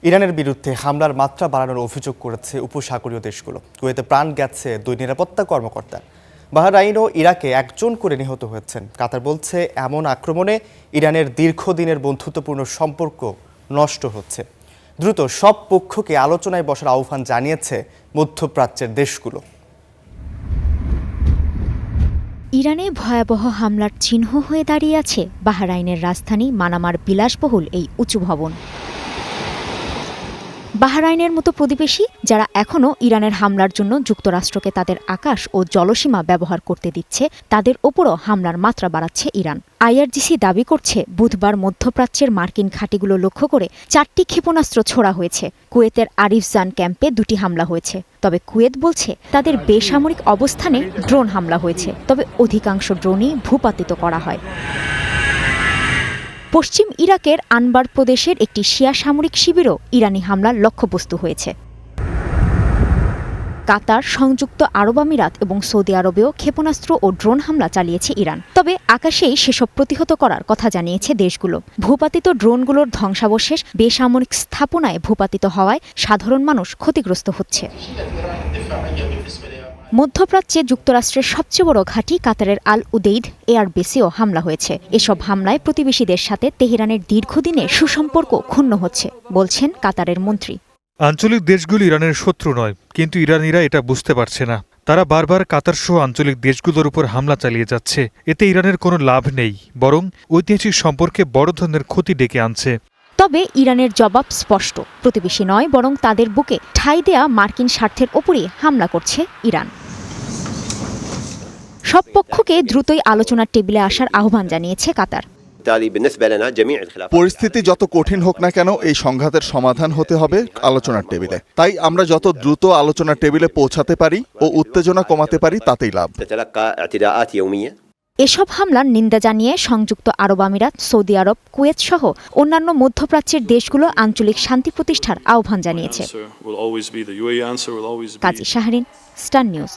ইরানের বিরুদ্ধে হামলার মাত্রা বাড়ানোর অভিযোগ করেছে উপসাগরীয় দেশগুলো। কুয়েতে প্রাণ গেছে 2 নিরাপত্তা কর্মকর্তা। বাহরাইন ও ইরাকে 1 জন করে নিহত হয়েছেন। কাতার বলছে এমন আক্রমণে ইরানের দীর্ঘদিনের বন্ধুত্বপূর্ণ সম্পর্ক নষ্ট হচ্ছে। দ্রুত সব পক্ষকে আলোচনায় বসার আহ্বান জানিয়েছে মধ্যপ্রাচ্যের দেশগুলো। ইরানে ভয়াবহ হামলার চিহ্ন হয়ে দাঁড়িয়ে আছে বাহরাইনের রাজধানী মানামার বিলাসবহুল এই উঁচু ভবন। বাহরাইনের মতো প্রতিবেশী যারা এখনও ইরানের হামলার জন্য যুক্তরাষ্ট্রকে তাদের আকাশ ও জলসীমা ব্যবহার করতে দিচ্ছে, তাদের ওপরও হামলার মাত্রা বাড়াচ্ছে ইরান। আইআরজিসি দাবি করছে বুধবার মধ্যপ্রাচ্যের মার্কিন ঘাঁটিগুলো লক্ষ্য করে 4টি ক্ষেপণাস্ত্র ছোড়া হয়েছে। কুয়েতের আরিফজান ক্যাম্পে 2টি হামলা হয়েছে। তবে কুয়েত বলছে তাদের বেসামরিক অবস্থানে ড্রোন হামলা হয়েছে, তবে অধিকাংশ ড্রোনই ভূপাতিত করা হয়। পশ্চিম ইরাকের আনবার প্রদেশের একটি শিয়া সামরিক শিবিরও ইরানি হামলার লক্ষ্যবস্তু হয়েছে। কাতার, সংযুক্ত আরব আমিরাত এবং সৌদি আরবেও ক্ষেপণাস্ত্র ও ড্রোন হামলা চালিয়েছে ইরান। তবে আকাশেই সেসব প্রতিহত করার কথা জানিয়েছে দেশগুলো। ভূপাতিত ড্রোনগুলোর ধ্বংসাবশেষ বেসামরিক স্থাপনায় ভূপাতিত হওয়ায় সাধারণ মানুষ ক্ষতিগ্রস্ত হচ্ছে। মধ্যপ্রাচ্যে যুক্তরাষ্ট্রের সবচেয়ে বড় ঘাঁটি কাতারের আল উদেইদ এয়ারবেসেও হামলা হয়েছে। এসব হামলায় প্রতিবেশীদের সাথে তেহরানের দীর্ঘদিনের সুসম্পর্ক ক্ষুণ্ণ হচ্ছে, বলছেন কাতারের মন্ত্রী। আঞ্চলিক দেশগুলো ইরানের শত্রু নয়, কিন্তু ইরানিরা এটা বুঝতে পারছে না। তারা বারবার কাতার সহ আঞ্চলিক দেশগুলোর উপর হামলা চালিয়ে যাচ্ছে। এতে ইরানের কোনো লাভ নেই, বরং ঐতিহাসিক সম্পর্কে বড় ধরনের ক্ষতি ডেকে আনছে। তবে ইরানের জবাব স্পষ্ট, প্রতিবেশী নয় বরং তাদের বুকে ঠাঁই দেয়া মার্কিন স্বার্থের ওপরই হামলা করছে ইরান। সব পক্ষকে দ্রুতই আলোচনার টেবিলে আসার আহ্বান জানিয়েছে কাতার। পরিস্থিতি যত কঠিন হোক না কেন, এই সংঘাতের সমাধান হতে হবে আলোচনার টেবিলে। তাই আমরা যত দ্রুত আলোচনার টেবিলে পৌঁছাতে পারি ও উত্তেজনা কমাতে পারি, তাতেই লাভ। এসব হামলার নিন্দা জানিয়ে সংযুক্ত আরব আমিরাত, সৌদি আরব, কুয়েত সহ অন্যান্য মধ্যপ্রাচ্যের দেশগুলো আঞ্চলিক শান্তি প্রতিষ্ঠার আহ্বান জানিয়েছে। কাজী শাহরিন, স্টার নিউজ।